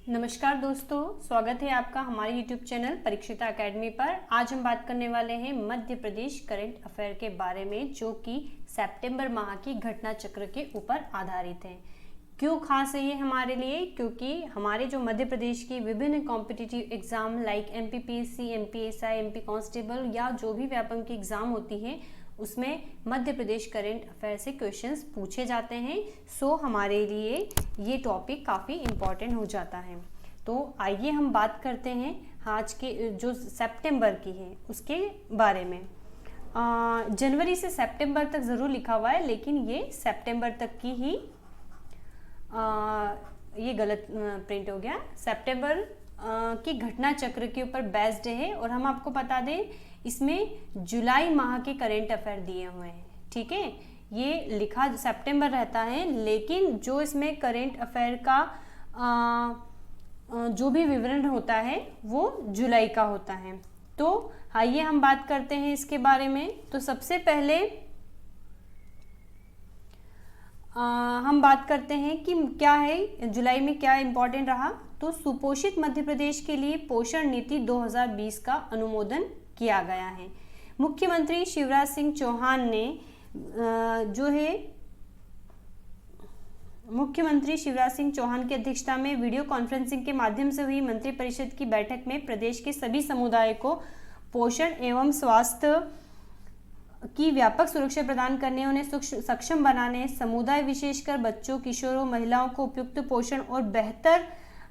नमस्कार दोस्तों, स्वागत है आपका हमारे YouTube चैनल परीक्षिता एकेडमी पर। आज हम बात करने वाले हैं मध्य प्रदेश करंट अफेयर के बारे में, जो कि सितंबर माह की घटना चक्र के ऊपर आधारित है। क्यों खास है ये हमारे लिए? क्योंकि हमारे जो मध्य प्रदेश की विभिन्न competitive exam like MPPSC, MPSI, MP constable या जो भी व्यापम की एग्जाम होती है उसमें मध्य प्रदेश करंट अफेयर से क्वेश्चंस पूछे जाते हैं। सो हमारे लिए ये टॉपिक काफ़ी इम्पॉर्टेंट हो जाता है। तो आइए हम बात करते हैं आज के जो सितंबर की है उसके बारे में। जनवरी से सितंबर तक ज़रूर लिखा हुआ है, लेकिन ये सितंबर तक की ही ये गलत प्रिंट हो गया। सितंबर की घटना चक्र के ऊपर बेस्ड है और हम आपको बता दें इसमें जुलाई माह के करंट अफेयर दिए हुए हैं। ठीक है, ये लिखा सितंबर रहता है, लेकिन जो इसमें करंट अफेयर का जो भी विवरण होता है वो जुलाई का होता है। तो आइए हम बात करते हैं इसके बारे में। तो सबसे पहले हम बात करते हैं कि क्या है जुलाई में क्या इम्पोर्टेंट रहा। तो सुपोषित मध्य प्रदेश के लिए पोषण नीति 2020 का अनुमोदन किया गया है। मुख्यमंत्री शिवराज सिंह चौहान ने मुख्यमंत्री शिवराज सिंह चौहान की अध्यक्षता में वीडियो कॉन्फ्रेंसिंग के माध्यम से हुई मंत्रिपरिषद की बैठक में प्रदेश के सभी समुदाय को पोषण एवं स्वास्थ्य की व्यापक सुरक्षा प्रदान करने, उन्हें सक्षम बनाने, समुदाय विशेषकर बच्चों, किशोरों, महिलाओं को उपयुक्त पोषण और बेहतर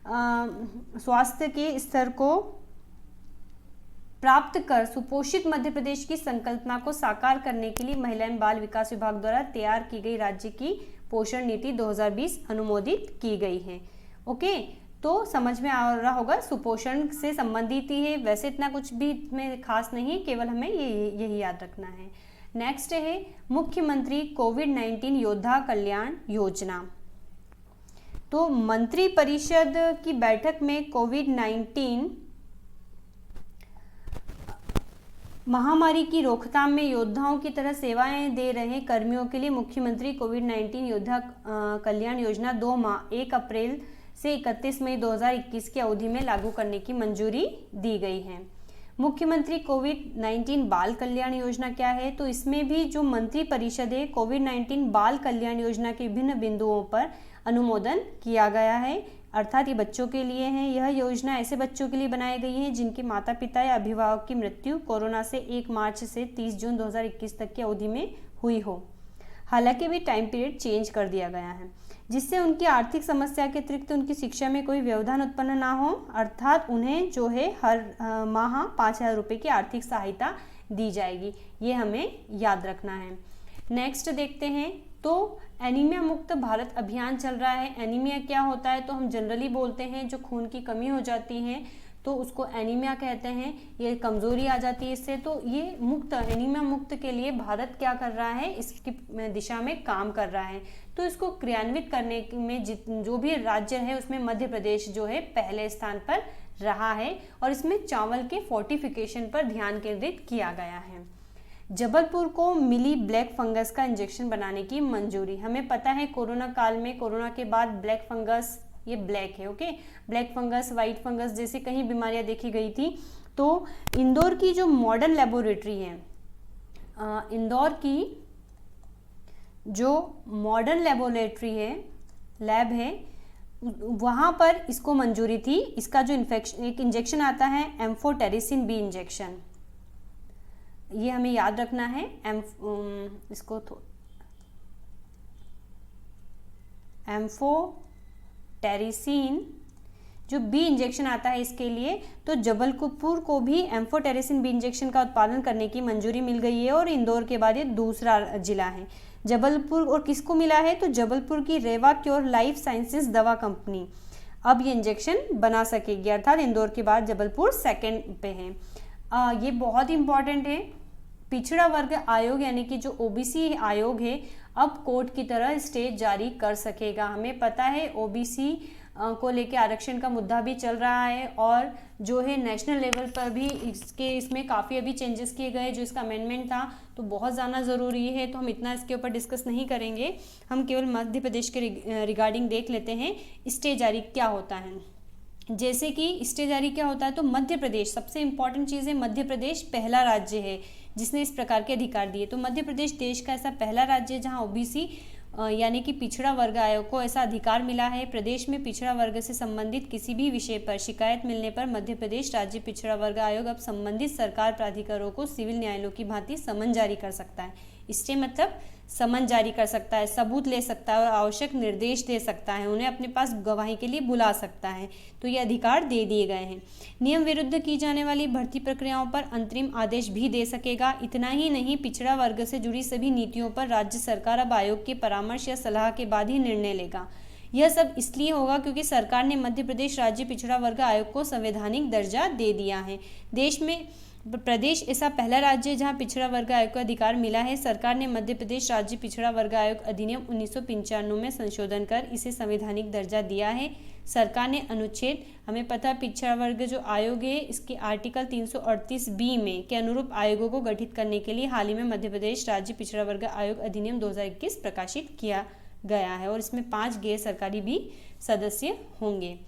स्वास्थ्य के स्तर को प्राप्त कर सुपोषित मध्य प्रदेश की संकल्पना को साकार करने के लिए महिला एवं बाल विकास विभाग द्वारा तैयार की गई राज्य की पोषण नीति 2020 अनुमोदित की गई है। ओके, तो समझ में आ रहा होगा सुपोषण से संबंधित ही है। वैसे इतना कुछ भी इसमें खास नहीं है, केवल हमें यही याद रखना है। नेक्स्ट है मुख्यमंत्री कोविड-19 योद्धा कल्याण योजना। तो मंत्रिपरिषद की बैठक में कोविड-19 महामारी की रोकथाम में योद्धाओं की तरह सेवाएं दे रहे कर्मियों के लिए मुख्यमंत्री कोविड-19 योद्धा कल्याण योजना 2 माह 1 अप्रैल से 31 मई 2021 की अवधि में लागू करने की मंजूरी दी गई है। मुख्यमंत्री कोविड-19 बाल कल्याण योजना क्या है? तो इसमें भी जो मंत्रिपरिषद है कोविड-19 बाल कल्याण योजना के विभिन्न बिंदुओं पर अनुमोदन किया गया है, अर्थात ये बच्चों के लिए है। यह योजना ऐसे बच्चों के लिए बनाई गई है जिनके माता पिता या अभिभावक की मृत्यु कोरोना से 1 मार्च से 30 जून 2021 तक की अवधि में हुई हो। हालांकि भी टाइम पीरियड चेंज कर दिया गया है, जिससे उनकी आर्थिक समस्या के अतिरिक्त उनकी शिक्षा में कोई व्यवधान उत्पन्न ना हो, अर्थात उन्हें जो है हर माह 5,000 रुपये की आर्थिक सहायता दी जाएगी। ये हमें याद रखना है। नेक्स्ट देखते हैं, तो एनीमिया मुक्त भारत अभियान चल रहा है। एनीमिया क्या होता है? तो हम जनरली बोलते हैं जो खून की कमी हो जाती है तो उसको एनीमिया कहते हैं। ये कमजोरी आ जाती है इससे। तो ये एनीमिया मुक्त के लिए भारत क्या कर रहा है, इसकी दिशा में काम कर रहा है। तो इसको क्रियान्वित करने में जो भी राज्य है उसमें मध्य प्रदेश जो है पहले स्थान पर रहा है और इसमें चावल के फोर्टिफिकेशन पर ध्यान केंद्रित किया गया है। जबलपुर को मिली ब्लैक फंगस का इंजेक्शन बनाने की मंजूरी। हमें पता है कोरोना काल में, कोरोना के बाद ब्लैक फंगस, ये ब्लैक है, okay, black fungus, white fungus जैसी कई बीमारियां देखी गई थी। तो इंदौर की जो मॉडर्न लेबोरेटरी है, इंदौर की जो मॉडर्न लेबोरेटरी है, लैब है, वहां पर इसको मंजूरी थी। इसका जो एक इंजेक्शन आता है एम्फोटेरिसिन बी इंजेक्शन, ये हमें याद रखना है। एम्फोटेरिसिन जो बी इंजेक्शन आता है इसके लिए, तो जबलपुर को भी एम्फोटेरिसिन बी इंजेक्शन का उत्पादन करने की मंजूरी मिल गई है और इंदौर के बाद ये दूसरा जिला है। जबलपुर और किसको मिला है? तो जबलपुर की रेवा क्योर लाइफ साइंसेस दवा कंपनी अब ये इंजेक्शन बना सकेगी, अर्थात इंदौर के बाद जबलपुर सेकंड पे है। ये बहुत इंपॉर्टेंट है। पिछड़ा वर्ग आयोग यानी कि जो ओबीसी आयोग है अब कोर्ट की तरह स्टे जारी कर सकेगा। हमें पता है ओबीसी को लेके आरक्षण का मुद्दा भी चल रहा है और जो है नेशनल लेवल पर भी इसमें काफ़ी अभी चेंजेस किए गए। जो इसका अमेंडमेंट था तो बहुत ज़्यादा ज़रूरी है, तो हम इतना इसके ऊपर डिस्कस नहीं करेंगे। हम केवल मध्य प्रदेश के रिगार्डिंग देख लेते हैं स्टे जारी क्या होता है। जैसे कि स्टे जारी क्या होता है, तो मध्य प्रदेश सबसे इंपॉर्टेंट चीज़ है, मध्य प्रदेश पहला राज्य है जिसने इस प्रकार के अधिकार दिए। तो मध्य प्रदेश देश का ऐसा पहला राज्य है जहां ओबीसी यानी कि पिछड़ा वर्ग आयोग को ऐसा अधिकार मिला है। प्रदेश में पिछड़ा वर्ग से संबंधित किसी भी विषय पर शिकायत मिलने पर मध्य प्रदेश राज्य पिछड़ा वर्ग आयोग अब संबंधित सरकार प्राधिकारों को सिविल न्यायालयों की भांति समन जारी कर सकता है। इससे मतलब समन जारी कर सकता है, सबूत ले सकता है और आवश्यक निर्देश दे सकता है, उन्हें अपने पास गवाही के लिए बुला सकता है। तो ये अधिकार दे दिए गए हैं। नियम विरुद्ध की जाने वाली भर्ती प्रक्रियाओं पर अंतरिम आदेश भी दे सकेगा। इतना ही नहीं, पिछड़ा वर्ग से जुड़ी सभी नीतियों पर राज्य सरकार अब आयोग के परामर्श या सलाह के बाद ही निर्णय लेगा। यह सब इसलिए होगा क्योंकि सरकार ने मध्य प्रदेश राज्य पिछड़ा वर्ग आयोग को संवैधानिक दर्जा दे दिया है। देश में प्रदेश ऐसा पहला राज्य है जहां पिछड़ा वर्ग आयोग को अधिकार मिला है। सरकार ने मध्य प्रदेश राज्य पिछड़ा वर्ग आयोग अधिनियम 1995 में संशोधन कर इसे संवैधानिक दर्जा दिया है। सरकार ने अनुच्छेद, हमें पता है पिछड़ा वर्ग जो आयोग है इसके आर्टिकल 338B में के अनुरूप आयोगों को गठित करने के लिए हाल ही में मध्य प्रदेश राज्य पिछड़ा वर्ग आयोग अधिनियम 2021 प्रकाशित किया गया है और इसमें 5 गैर सरकारी भी सदस्य होंगे।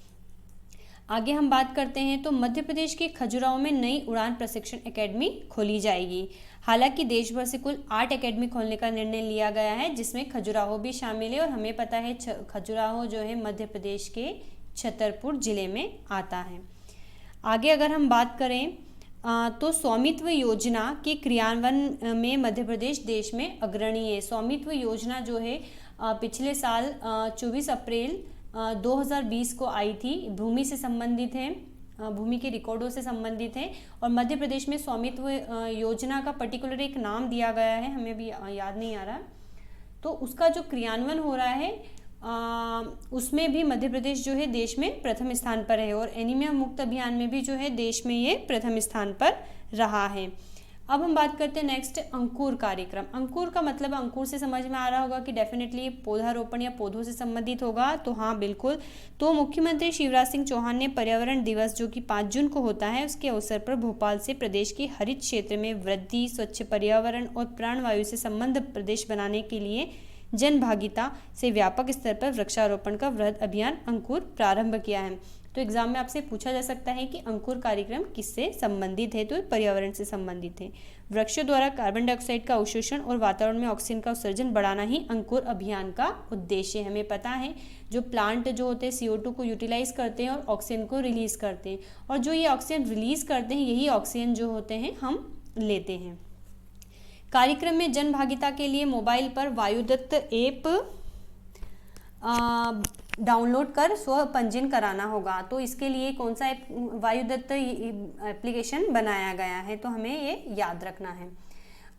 आगे हम बात करते हैं तो मध्य प्रदेश के खजुराहो में नई उड़ान प्रशिक्षण एकेडमी खोली जाएगी। हालांकि देश भर से कुल 8 एकेडमी खोलने का निर्णय लिया गया है जिसमें खजुराहो भी शामिल है और हमें पता है खजुराहो जो है मध्य प्रदेश के छतरपुर जिले में आता है। आगे अगर हम बात करें तो स्वामित्व योजना के क्रियान्वयन में मध्य प्रदेश देश में अग्रणी है। स्वामित्व योजना जो है पिछले साल 24 अप्रैल 2020 को आई थी, भूमि से संबंधित है, भूमि के रिकॉर्डों से संबंधित है और मध्य प्रदेश में स्वामित्व योजना का पर्टिकुलर एक नाम दिया गया है, हमें भी याद नहीं आ रहा। तो उसका जो क्रियान्वयन हो रहा है उसमें भी मध्य प्रदेश जो है देश में प्रथम स्थान पर है और एनीमिया मुक्त अभियान में भी जो है देश में ये प्रथम स्थान पर रहा है। अब हम बात करते हैं नेक्स्ट अंकुर कार्यक्रम। अंकुर का मतलब अंकुर से समझ में आ रहा होगा कि डेफिनेटली पौधारोपण या पौधों से संबंधित होगा, तो हाँ बिल्कुल। तो मुख्यमंत्री शिवराज सिंह चौहान ने पर्यावरण दिवस जो कि 5 जून को होता है उसके अवसर पर भोपाल से प्रदेश के हरित क्षेत्र में वृद्धि, स्वच्छ पर्यावरण और प्राणवायु से संबंध प्रदेश बनाने के लिए जनभागिता से व्यापक स्तर पर वृक्षारोपण का वृहद अभियान अंकुर प्रारंभ किया है। तो एग्जाम में आपसे पूछा जा सकता है कि अंकुर कार्यक्रम किससे संबंधित है, तो पर्यावरण से संबंधित है। वृक्षों द्वारा कार्बन डाइऑक्साइड का अवशोषण और वातावरण में ऑक्सीजन का उत्सर्जन बढ़ाना ही अंकुर अभियान का उद्देश्य है। हमें पता है जो प्लांट जो होते हैं CO2 को यूटिलाइज करते हैं और ऑक्सीजन को रिलीज करते हैं और जो ये ऑक्सीजन रिलीज करते हैं यही ऑक्सीजन जो होते हैं हम लेते हैं। कार्यक्रम में जनभागिता के लिए मोबाइल पर वायुदत्त ऐप डाउनलोड कर स्व पंजीयन कराना होगा। तो इसके लिए कौन सा वायुदत्त एप्लीकेशन बनाया गया है, तो हमें ये याद रखना है।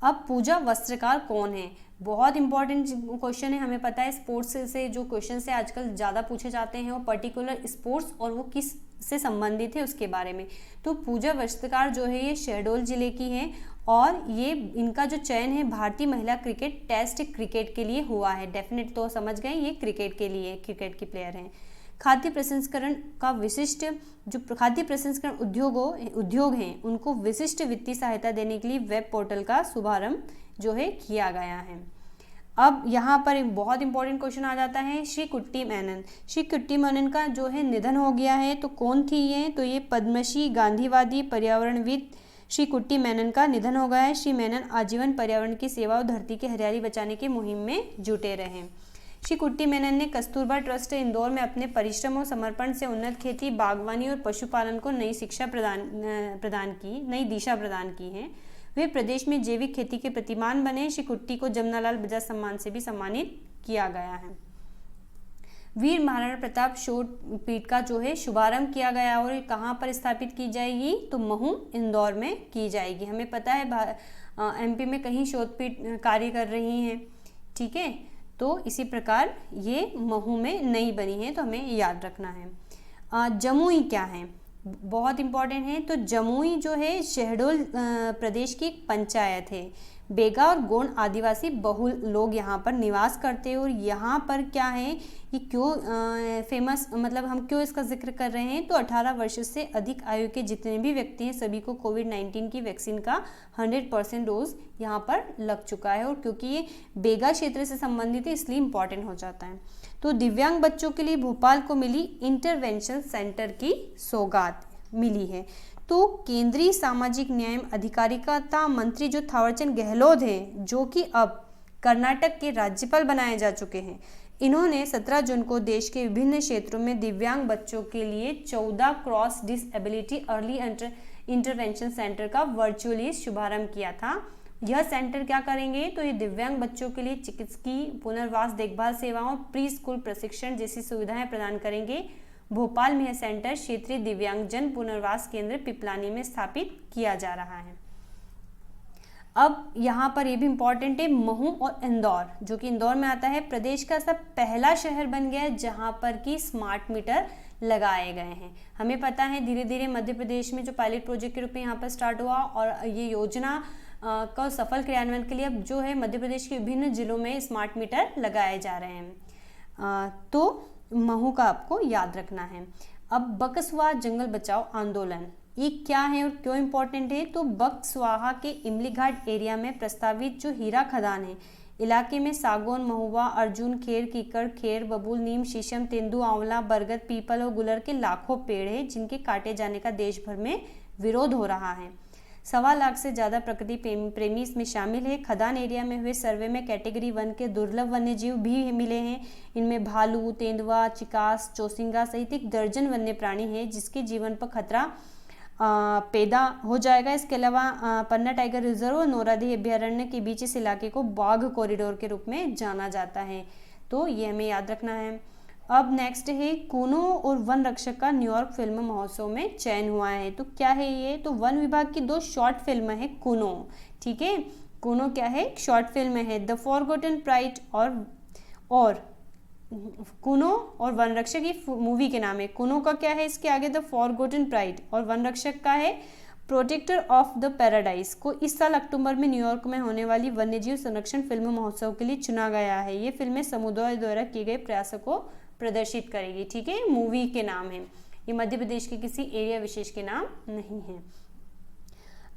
अब पूजा वस्त्रकार कौन है, बहुत इंपॉर्टेंट क्वेश्चन है। हमें पता है स्पोर्ट्स से जो क्वेश्चन से आजकल ज़्यादा पूछे जाते हैं वो पर्टिकुलर स्पोर्ट्स और वो किस से संबंधित है उसके बारे में। तो पूजा वस्त्रकार जो है ये शहडोल जिले की है और ये इनका जो चयन है भारतीय महिला क्रिकेट टेस्ट क्रिकेट के लिए हुआ है। डेफिनेट तो समझ गए ये क्रिकेट के लिए क्रिकेट की प्लेयर हैं। खाद्य प्रसंस्करण का विशिष्ट जो खाद्य प्रसंस्करण उद्योग हैं उनको विशिष्ट वित्तीय सहायता देने के लिए वेब पोर्टल का शुभारंभ जो है किया गया है। अब यहाँ पर एक बहुत इंपॉर्टेंट क्वेश्चन आ जाता है, श्री कुट्टी मेनन। श्री कुट्टी मेनन का जो है निधन हो गया है, तो कौन थी ये, तो ये पद्मश्री गांधीवादी पर्यावरणविद श्री कुट्टी मेनन का निधन हो गया है। श्री मेनन आजीवन पर्यावरण की सेवा और धरती की हरियाली बचाने की मुहिम में जुटे रहे। श्री कुट्टी मेनन ने कस्तूरबा ट्रस्ट इंदौर में अपने परिश्रम और समर्पण से उन्नत खेती, बागवानी और पशुपालन को नई दिशा प्रदान की है। वे प्रदेश में जैविक खेती के प्रतिमान बने। श्री कुट्टी को जमनालाल बजाज सम्मान से भी सम्मानित किया गया है। वीर महाराणा प्रताप शोधपीठ का जो है शुभारंभ किया गया और कहाँ पर स्थापित की जाएगी, तो महू इंदौर में की जाएगी। हमें पता है MP में कहीं शोधपीठ कार्य कर रही हैं, ठीक है। तो इसी प्रकार ये महू में नई बनी है, तो हमें याद रखना है। जमुई क्या है, बहुत इंपॉर्टेंट है। तो जमुई जो है शहडोल प्रदेश की एक पंचायत है। बेगा और गोंड आदिवासी बहुल लोग यहाँ पर निवास करते हैं और यहाँ पर क्या है, ये क्यों फेमस, मतलब हम क्यों इसका जिक्र कर रहे हैं, तो 18 वर्ष से अधिक आयु के जितने भी व्यक्ति हैं सभी को कोविड-19 की वैक्सीन का 100% डोज यहाँ पर लग चुका है और क्योंकि ये बेगा क्षेत्र से संबंधित है इसलिए इम्पॉर्टेंट हो जाता है। तो दिव्यांग बच्चों के लिए भोपाल को मिली इंटरवेंशन सेंटर की सौगात मिली है। तो केंद्रीय सामाजिक न्याय अधिकारिता मंत्री जो थावरचंद गहलोत हैं, जो कि अब कर्नाटक के राज्यपाल बनाए जा चुके हैं, इन्होंने 17 जून को देश के विभिन्न क्षेत्रों में दिव्यांग बच्चों के लिए 14 cross disability early intervention centre का वर्चुअली शुभारंभ किया था। यह सेंटर क्या करेंगे, तो ये दिव्यांग बच्चों के लिए चिकित्सकीय, पुनर्वास, देखभाल सेवाओं, प्री स्कूल प्रशिक्षण जैसी सुविधाएं प्रदान करेंगे। भोपाल में यह सेंटर क्षेत्रीय दिव्यांगजन पुनर्वास केंद्र पिपलानी में स्थापित किया जा रहा है। अब यहाँ पर ये भी इम्पॉर्टेंट है, महू और इंदौर, जो कि इंदौर में आता है, प्रदेश का सब पहला शहर बन गया है जहाँ पर कि स्मार्ट मीटर लगाए गए हैं। हमें पता है धीरे धीरे मध्य प्रदेश में जो पायलट प्रोजेक्ट के रूप में यहाँ पर स्टार्ट हुआ और ये योजना का सफल क्रियान्वयन के लिए अब जो है मध्य प्रदेश के विभिन्न जिलों में स्मार्ट मीटर लगाए जा रहे हैं। तो महू का आपको याद रखना है। अब बकसवा जंगल बचाओ आंदोलन, ये क्या है और क्यों इम्पोर्टेंट है, तो बक्सवाहा के इमली घाट एरिया में प्रस्तावित जो हीरा खदान है, इलाके में सागौन, महुआ, अर्जुन, खेर, कीकर, खेर, बबूल, नीम, शीशम, तेंदु, आंवला, बरगद, पीपल और गुलर के लाखों पेड़ हैं जिनके काटे जाने का देश भर में विरोध हो रहा है। 1.25 लाख से ज़्यादा प्रकृति प्रेमी इसमें शामिल है। खदान एरिया में हुए सर्वे में कैटेगरी 1 के दुर्लभ वन्य जीव भी मिले हैं। इनमें भालू, तेंदुआ, चिकास, चौसिंगा सहित 1 दर्जन वन्य प्राणी है जिसके जीवन पर खतरा पैदा हो जाएगा। इसके अलावा पन्ना टाइगर रिजर्व और नौरादी अभ्यारण्य के बीच इस इलाके को बाघ कॉरिडोर के रूप में जाना जाता है, तो ये हमें याद रखना है। अब नेक्स्ट है कूनो और वन रक्षक का न्यूयॉर्क फिल्म महोत्सव में चयन हुआ है। तो क्या है ये, तो वन विभाग की 2 शॉर्ट फिल्म है कूनो, ठीक है। कूनो क्या है, एक शॉर्ट फिल्म है, द फॉरगॉटन प्राइड और कूनो और वन रक्षक ये मूवी के नाम है। कूनो का क्या है, इसके आगे द फॉरगॉटन प्राइड, और वन रक्षक का है प्रोटेक्टर ऑफ द पैराडाइज, को इस साल अक्टूबर में न्यूयॉर्क में होने वाली वन्यजीव संरक्षण फिल्म महोत्सव के लिए चुना गया है। ये फिल्में समुदाय द्वारा किए गए प्रयासों को प्रदर्शित करेगी, ठीक है। मूवी के नाम है, ये मध्य प्रदेश के किसी एरिया विशेष के नाम नहीं है।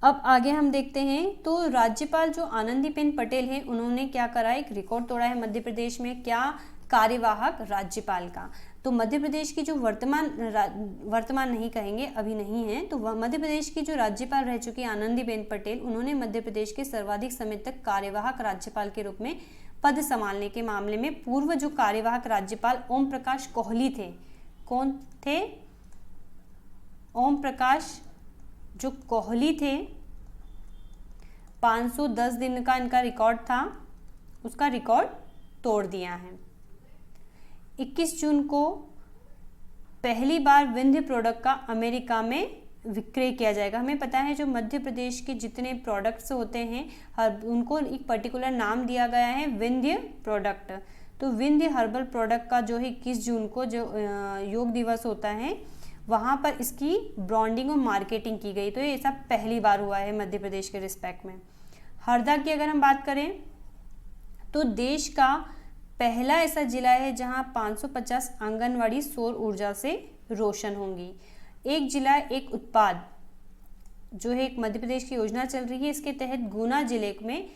अब आगे हम देखते हैं, तो राज्यपाल जो आनंदीबेन पटेल हैं उन्होंने क्या करा, एक रिकॉर्ड तोड़ा है मध्य प्रदेश में, क्या, कार्यवाहक राज्यपाल का। तो मध्य प्रदेश की जो वर्तमान नहीं कहेंगे, अभी नहीं है, तो मध्य प्रदेश की जो राज्यपाल रह चुकी आनंदीबेन पटेल, उन्होंने मध्य प्रदेश के सर्वाधिक समय तक कार्यवाहक राज्यपाल के रूप में पद संभालने के मामले में पूर्व जो कार्यवाहक राज्यपाल ओम प्रकाश कोहली थे, कौन थे, ओम प्रकाश जो कोहली थे, 510 दिन का इनका रिकॉर्ड था, उसका रिकॉर्ड तोड़ दिया है। 21 जून को पहली बार विंध्य प्रोडक्ट का अमेरिका में विक्रय किया जाएगा। हमें पता है जो मध्य प्रदेश के जितने प्रोडक्ट्स होते हैं उनको एक पर्टिकुलर नाम दिया गया है, विंध्य प्रोडक्ट। तो विंध्य हर्बल प्रोडक्ट का जो है 21 जून को जो योग दिवस होता है, वहाँ पर इसकी ब्रांडिंग और मार्केटिंग की गई। तो ये सब पहली बार हुआ है मध्य प्रदेश के रिस्पेक्ट में। हरदा की अगर हम बात करें तो देश का पहला ऐसा जिला है जहां 550 आंगनवाड़ी सौर ऊर्जा से रोशन होंगी। एक जिला एक उत्पाद जो है एक मध्य प्रदेश की योजना चल रही है, इसके तहत गुना जिले में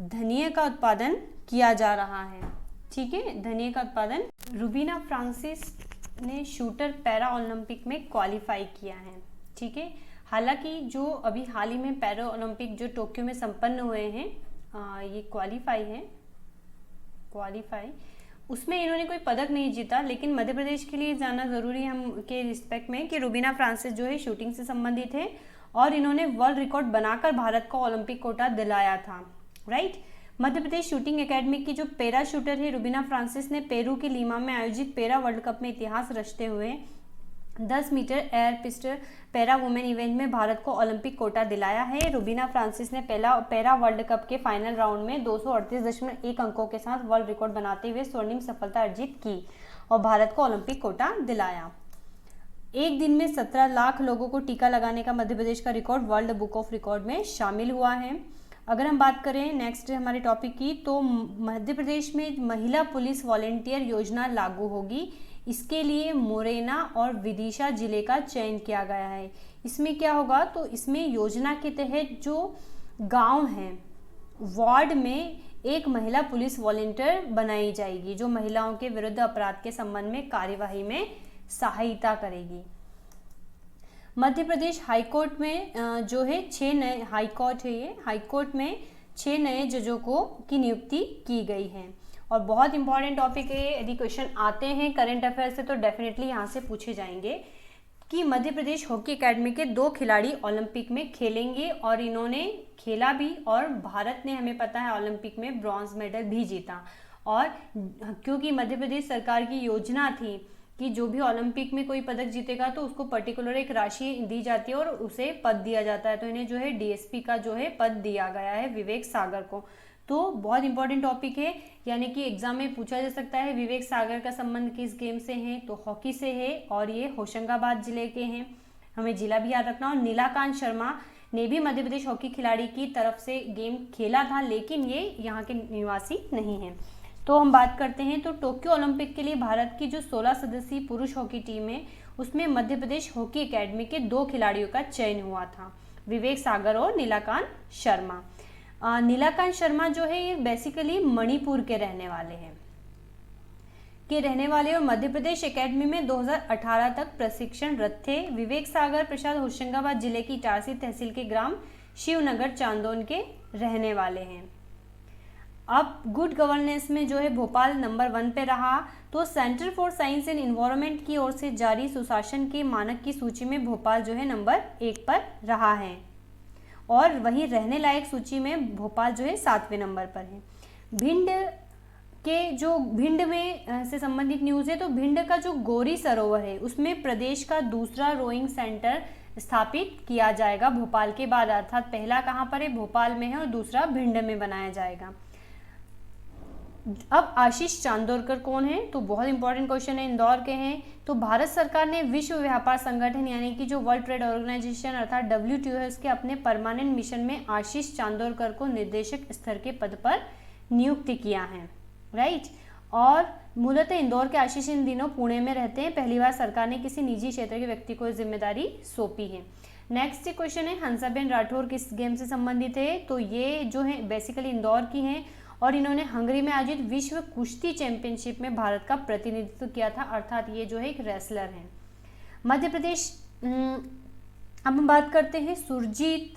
धनिया का उत्पादन किया जा रहा है, ठीक है, धनिया का उत्पादन। रुबीना फ्रांसिस ने शूटर पैरा ओलंपिक में क्वालिफाई किया है, ठीक है। हालांकि जो अभी हाल ही में पैरा ओलंपिक जो टोक्यो में संपन्न हुए हैं, ये क्वालिफाई उसमें इन्होंने कोई पदक नहीं जीता, लेकिन मध्य प्रदेश के लिए जानना जरूरी है हम के रिस्पेक्ट में कि रुबीना फ्रांसिस जो है शूटिंग से संबंधित है और इन्होंने वर्ल्ड रिकॉर्ड बनाकर भारत को ओलंपिक कोटा दिलाया था, right. Madhya Pradesh shooting academy की जो पैरा शूटर है रुबीना फ्रांसिस ने पेरू के लीमा में आयोजित पैरा वर्ल्ड कप में इतिहास रचते हुए 10 metre air pistol para women event में भारत को ओलंपिक कोटा दिलाया है। रुबीना फ्रांसिस ने पैरा वर्ल्ड कप के फाइनल राउंड में 238.1 अंकों के साथ वर्ल्ड रिकॉर्ड बनाते हुए स्वर्णिम सफलता अर्जित की और भारत को ओलंपिक कोटा दिलाया। एक दिन में 17 लाख लोगों को टीका लगाने का मध्य प्रदेश का record world book of record में शामिल हुआ है। अगर हम बात करें नेक्स्ट हमारे टॉपिक की, तो मध्य प्रदेश में महिला पुलिस वॉलेंटियर योजना लागू होगी। इसके लिए मुरैना और विदिशा जिले का चयन किया गया है। इसमें क्या होगा, तो इसमें योजना के तहत जो गांव हैं वार्ड में एक महिला पुलिस वॉलंटियर बनाई जाएगी जो महिलाओं के विरुद्ध अपराध के संबंध में कार्यवाही में सहायता करेगी। मध्य प्रदेश हाईकोर्ट में जो है 6 नए हाईकोर्ट है, ये हाईकोर्ट में 6 नए जजों की नियुक्ति की गई है। और बहुत इंपॉर्टेंट टॉपिक है, यदि क्वेश्चन आते हैं करंट अफेयर से तो डेफिनेटली यहाँ से पूछे जाएंगे कि मध्य प्रदेश हॉकी एकेडमी के 2 खिलाड़ी ओलंपिक में खेलेंगे और इन्होंने खेला भी, और भारत ने हमें पता है ओलंपिक में ब्रॉन्ज मेडल भी जीता। और क्योंकि मध्य प्रदेश सरकार की योजना थी कि जो भी ओलंपिक में कोई पदक जीतेगा तो उसको पर्टिकुलर एक राशि दी जाती है और उसे पद दिया जाता है, तो इन्हें जो है डीएसपी का जो है पद दिया गया है विवेक सागर को। तो बहुत इंपॉर्टेंट टॉपिक है, यानी कि एग्जाम में पूछा जा सकता है विवेक सागर का संबंध किस गेम से है, तो हॉकी से है और ये होशंगाबाद जिले के हैं, हमें जिला भी याद रखना। और नीलाकांत शर्मा ने भी मध्य प्रदेश हॉकी खिलाड़ी की तरफ से गेम खेला था, लेकिन ये यहाँ के निवासी नहीं हैं। तो हम बात करते हैं तो टोक्यो ओलंपिक के लिए भारत की जो 16 सदस्यीय पुरुष हॉकी टीम है उसमें मध्य प्रदेश हॉकी एकेडमी के 2 खिलाड़ियों का चयन हुआ था, विवेक सागर और नीलाकांत शर्मा। नीलाकांत शर्मा जो है ये बेसिकली मणिपुर के रहने वाले और मध्य प्रदेश एकेडमी में 2018 तक प्रशिक्षणरत थे। विवेक सागर प्रसाद होशंगाबाद जिले की इटारसी तहसील के ग्राम शिवनगर चांदोन के रहने वाले हैं। अब गुड गवर्नेंस में जो है भोपाल नंबर 1 पे रहा, तो centre for science and environment की ओर से जारी सुशासन के मानक की सूची में भोपाल जो है नंबर 1 पर रहा है, और वहीं रहने लायक सूची में भोपाल जो है 7वें नंबर पर है। भिंड में से संबंधित न्यूज़ है, तो भिंड का जो गौरी सरोवर है उसमें प्रदेश का दूसरा रोइंग सेंटर स्थापित किया जाएगा भोपाल के बाद, अर्थात पहला कहाँ पर है, भोपाल में है और दूसरा भिंड में बनाया जाएगा। अब आशीष चांदोरकर कौन है, तो बहुत इंपॉर्टेंट क्वेश्चन है, इंदौर के हैं। तो भारत सरकार ने विश्व व्यापार संगठन यानी कि जो वर्ल्ड ट्रेड ऑर्गेनाइजेशन अर्थात WTO है उसके अपने परमानेंट मिशन में आशीष चांदोरकर को निर्देशक स्तर के पद पर नियुक्त किया है, राइट। और मूलतः इंदौर के आशीष इन दिनों पुणे में रहते हैं, पहली बार सरकार ने किसी निजी क्षेत्र के व्यक्ति को जिम्मेदारी सौंपी है। नेक्स्ट क्वेश्चन है हंसाबेन राठौर किस गेम से संबंधित है, तो ये जो है बेसिकली इंदौर की हैं और इन्होंने हंगरी में आयोजित विश्व कुश्ती चैंपियनशिप में भारत का प्रतिनिधित्व किया था, अर्थात ये जो है एक रेसलर हैं। मध्य प्रदेश, अब हम बात करते हैं सुरजीत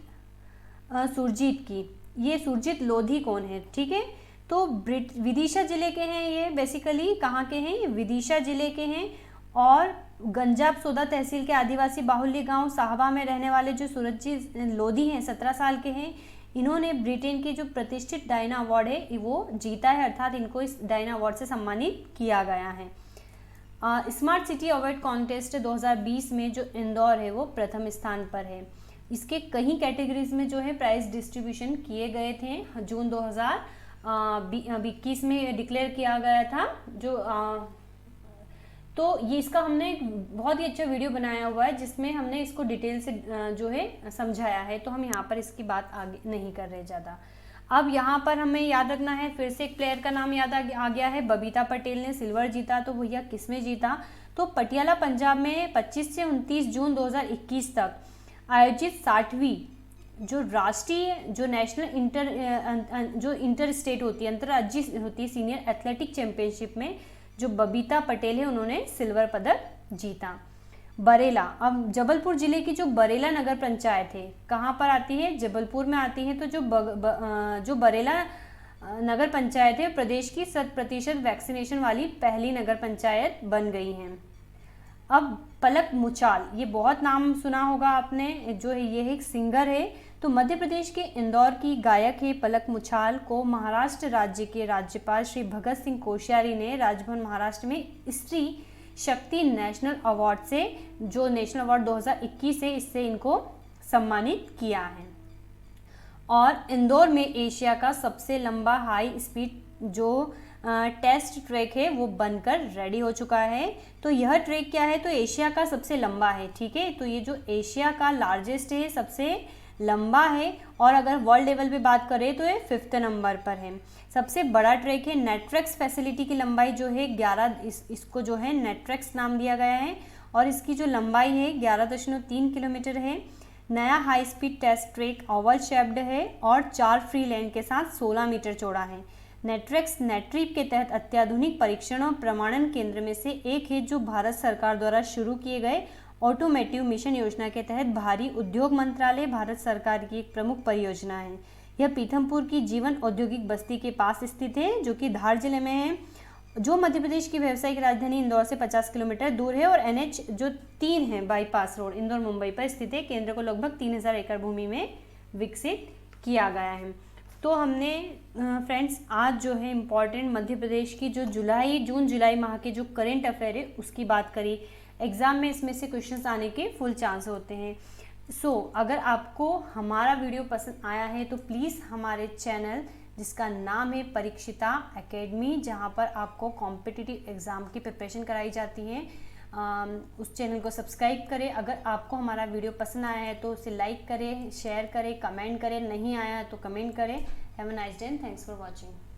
की। ये सुरजीत लोधी कौन है, ठीक है, तो विदिशा जिले के हैं, ये बेसिकली कहाँ के हैं, विदिशा जिले के हैं और गंजाब सोदा तहसील के आदिवासी बाहुल्य गांव साहबा में रहने वाले जो सुरजीत लोधी हैं 17 साल के हैं। इन्होंने ब्रिटेन के जो प्रतिष्ठित डायना अवार्ड है वो जीता है, अर्थात इनको इस डायना अवार्ड से सम्मानित किया गया है। स्मार्ट सिटी अवार्ड कॉन्टेस्ट 2020 में जो इंदौर है वो प्रथम स्थान पर है। इसके कई कैटेगरीज में जो है प्राइज डिस्ट्रीब्यूशन किए गए थे, जून 2021 में डिक्लेयर किया गया था जो तो ये इसका हमने एक बहुत ही अच्छा वीडियो बनाया हुआ है जिसमें हमने इसको डिटेल से जो है समझाया है, तो हम यहाँ पर इसकी बात आगे नहीं कर रहे ज़्यादा। अब यहाँ पर हमें याद रखना है, फिर से एक प्लेयर का नाम याद आ गया है, बबीता पटेल ने सिल्वर जीता। तो भैया किसमें जीता, तो पटियाला पंजाब में 25 से 29 जून 2021 तक आयोजित 60वीं जो राष्ट्रीय जो नेशनल जो इंटर स्टेट होती है, अंतर्राज्यीय होती है सीनियर एथलेटिक चैंपियनशिप में जो बबीता पटेल है उन्होंने सिल्वर पदक जीता। बरेला, अब जबलपुर जिले की जो बरेला नगर पंचायत है कहाँ पर आती है, जबलपुर में आती है। तो जो बरेला नगर पंचायत है प्रदेश की 100% वैक्सीनेशन वाली पहली नगर पंचायत बन गई है। अब पलक मुचाल, ये बहुत नाम सुना होगा आपने, जो है ये एक सिंगर है। तो मध्य प्रदेश के इंदौर की गायक है पलक मुचाल को महाराष्ट्र राज्य के राज्यपाल श्री भगत सिंह कोश्यारी ने राजभवन महाराष्ट्र में स्त्री शक्ति नेशनल अवार्ड से, जो नेशनल अवार्ड 2021 है, इससे इनको सम्मानित किया है। और इंदौर में एशिया का सबसे लंबा हाई स्पीड जो टेस्ट ट्रैक है वो बनकर रेडी हो चुका है। तो यह ट्रैक क्या है, तो एशिया का सबसे लंबा है, ठीक है। तो ये जो एशिया का लार्जेस्ट है, सबसे लंबा है, और अगर वर्ल्ड लेवल पे बात करें तो ये 5th नंबर पर है। सबसे बड़ा ट्रैक है। नेट्रेक्स फैसिलिटी की लंबाई जो है 11, इसको जो है नेट्रेक्स नाम दिया गया है, और इसकी जो लंबाई है 11.3 किलोमीटर है। नया high speed test track oval shaped है और 4 फ्री लेन के साथ 16 मीटर चौड़ा है। नेट्रेक्स नेट्रिप के तहत अत्याधुनिक परीक्षण और प्रमाणन केंद्र में से एक है, जो भारत सरकार द्वारा शुरू किए गए ऑटोमेटिव मिशन योजना के तहत भारी उद्योग मंत्रालय भारत सरकार की एक प्रमुख परियोजना है। यह पीथमपुर की जीवन औद्योगिक बस्ती के पास स्थित है, जो कि धार जिले में है, जो मध्य प्रदेश की व्यावसायिक राजधानी इंदौर से 50 किलोमीटर दूर है, और NH जो 3 है बाईपास रोड इंदौर मुंबई पर स्थित है। केंद्र को लगभग 3000 एकड़ भूमि में विकसित किया गया है। तो हमने फ्रेंड्स आज जो है इम्पॉर्टेंट मध्य प्रदेश की जो जून जुलाई माह के जो करेंट अफेयर है उसकी बात करी। एग्जाम में इसमें से क्वेश्चंस आने के फुल चांस होते हैं। अगर आपको हमारा वीडियो पसंद आया है तो प्लीज़ हमारे चैनल जिसका नाम है परीक्षिता एकेडमी, जहां पर आपको कॉम्पिटिटिव एग्ज़ाम की प्रिपरेशन कराई जाती है, उस चैनल को सब्सक्राइब करें। अगर आपको हमारा वीडियो पसंद आया है तो उसे लाइक करें, शेयर करें, कमेंट करें, नहीं आया तो कमेंट करें। Have a nice day and thanks for watching.